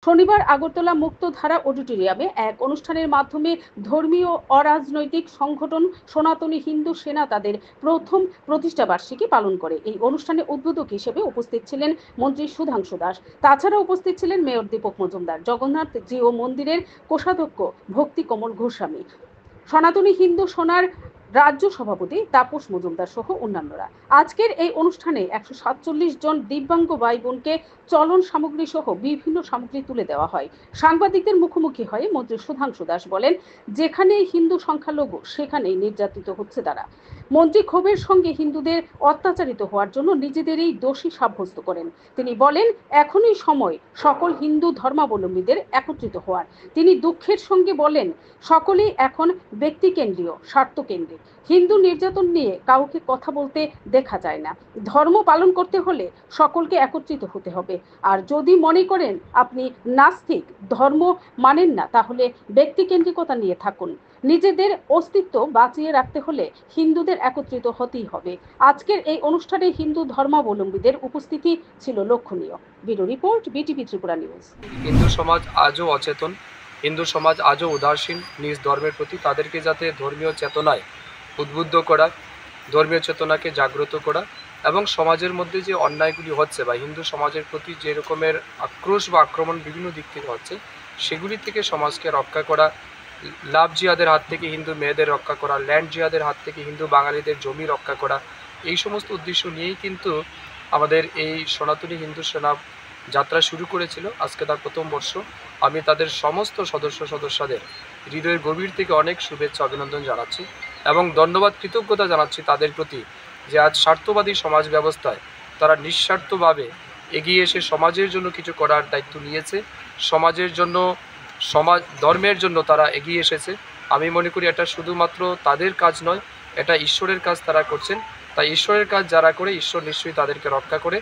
শনিবার আগরতলা মুক্তধারা অডিটোরিয়ামে এক অনুষ্ঠানের মাধ্যমে ধর্মীয় অরাজনৈতিক সংগঠন সনাতনী হিন্দু সেনা তাদের প্রথম প্রতিষ্ঠাবার্ষিকী পালন করে। এই অনুষ্ঠানে উদ্বোধক হিসেবে উপস্থিত ছিলেন মন্ত্রী সুধাংশু দাস। তাছাড়া উপস্থিত ছিলেন মেয়র দীপক মজুমদার, জগন্নাথ জিও মন্দিরের কোষাধ্যক্ষ ভক্তি কমল গোস্বামী, সনাতনী হিন্দু সেনার রাজ্য সভাপতি তাপস মজুমদার সহ অন্যান্যরা। আজকের এই অনুষ্ঠানে 147 জন দিব্যাঙ্গ ভাই বোনকে চলন সামগ্রী সহ বিভিন্ন সামগ্রী তুলে দেওয়া হয়। সাংবাদিকদের মুখোমুখি হয়ে মন্ত্রী সুধাংশু দাস বলেন, যেখানে হিন্দু সংখ্যালঘু সেখানেই নির্যাতিত হচ্ছে তারা। মন্ত্রী ক্ষোভের সঙ্গে হিন্দুদের অত্যাচারিত হওয়ার জন্য নিজেদেরই দোষী সাব্যস্ত করেন। তিনি বলেন, এখনই সময় সকল হিন্দু ধর্মাবলম্বীদের একত্রিত হওয়ার। তিনি দুঃখের সঙ্গে বলেন, সকলেই এখন ব্যক্তিকেন্দ্রীয়, স্বার্থকেন্দ্রিক। হিন্দু নির্যাতন নিয়ে কাউকে কথা বলতে দেখা যায় না। ধর্ম পালন করতে হলে সকলকে একত্রিত হতে হবে। আর যদি মনে করেন আপনি নাস্তিক, ধর্ম মানেন না, তাহলে ব্যক্তিকেন্দ্রিকতা নিয়ে থাকুন। নিজেদের অস্তিত্ব বাঁচিয়ে রাখতে হলে হিন্দুদের একত্রিত হতেই হবে। আজকের এই অনুষ্ঠানে হিন্দু ধর্মাবলম্বীদের উপস্থিতি ছিল লক্ষণীয়। Bureau report, BTV Tripura news. Hindu সমাজ আজও অচেতন, হিন্দু সমাজ আজও উদাসীন নিজ ধর্মের প্রতি। তাদেরকে যাতে ধর্মীয় চেতনায় উদ্বুদ্ধ করা, ধর্মীয় চেতনাকে জাগ্রত করা এবং সমাজের মধ্যে যে অন্যায়গুলি হচ্ছে বা হিন্দু সমাজের প্রতি যে রকমের আক্রোশ বা আক্রমণ বিভিন্ন দিক থেকে হচ্ছে, সেগুলি থেকে সমাজকে রক্ষা করা, লাভ জিহাদের হাত থেকে হিন্দু মেয়েদের রক্ষা করা, ল্যান্ড জিহাদের হাত থেকে হিন্দু বাঙালিদের জমি রক্ষা করা, এই সমস্ত উদ্দেশ্য নিয়েই কিন্তু আমাদের এই সনাতনী হিন্দু সেনা যাত্রা শুরু করেছিল। আজকে তার প্রথম বর্ষ। আমি তাদের সমস্ত সদস্যদের হৃদয়ের গভীর থেকে অনেক শুভেচ্ছা অভিনন্দন জানাচ্ছি এবং ধন্যবাদ, কৃতজ্ঞতা জানাচ্ছি তাদের প্রতি যে আজ স্বার্থবাদী সমাজ ব্যবস্থায় তারা নিঃস্বার্থভাবে এগিয়ে এসে সমাজের জন্য কিছু করার দায়িত্ব নিয়েছে, সমাজের জন্য, সমাজ ধর্মের জন্য তারা এগিয়ে এসেছে। আমি মনে করি এটা শুধুমাত্র তাদের কাজ নয়, এটা ঈশ্বরের কাজ তারা করছেন। তাই ঈশ্বরের কাজ যারা করে, ঈশ্বর নিশ্চয়ই তাদেরকে রক্ষা করে।